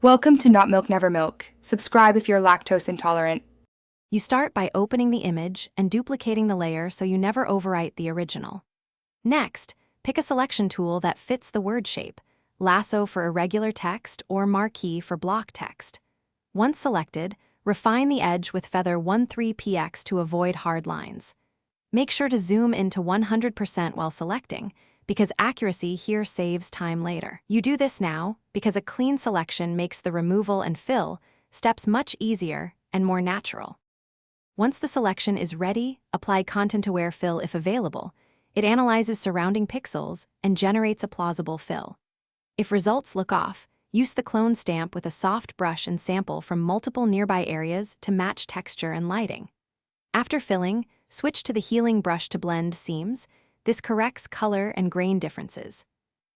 Welcome to Not Milk Never Milk. Subscribe if you're lactose intolerant. You start by opening the image and duplicating the layer so you never overwrite the original. Next, pick a selection tool that fits the word shape, lasso for irregular text or marquee for block text. Once selected, refine the edge with feather 13px to avoid hard lines. Make sure to zoom into 100% while selecting, because accuracy here saves time later. You do this now because a clean selection makes the removal and fill steps much easier and more natural. Once the selection is ready, apply content-aware fill if available. It analyzes surrounding pixels and generates a plausible fill. If results look off, use the clone stamp with a soft brush and sample from multiple nearby areas to match texture and lighting. After filling, switch to the healing brush to blend seams. This corrects color and grain differences.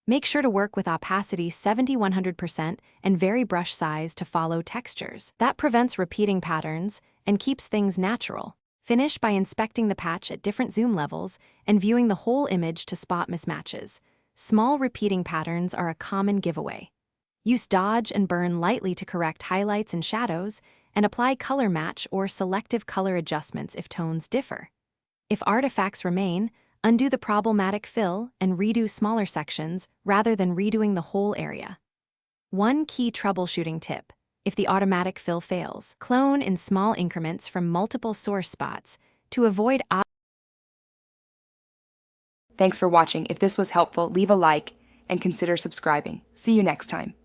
Make sure to work with opacity 70-100% and vary brush size to follow textures. That prevents repeating patterns and keeps things natural. Finish by inspecting the patch at different zoom levels and viewing the whole image to spot mismatches. Small repeating patterns are a common giveaway. Use dodge and burn lightly to correct highlights and shadows, and apply color match or selective color adjustments if tones differ. If artifacts remain, undo the problematic fill and redo smaller sections rather than redoing the whole area. One key troubleshooting tip: if the automatic fill fails, clone in small increments from multiple source spots to avoid. Thanks for watching. If this was helpful, leave a like and consider subscribing. See you next time.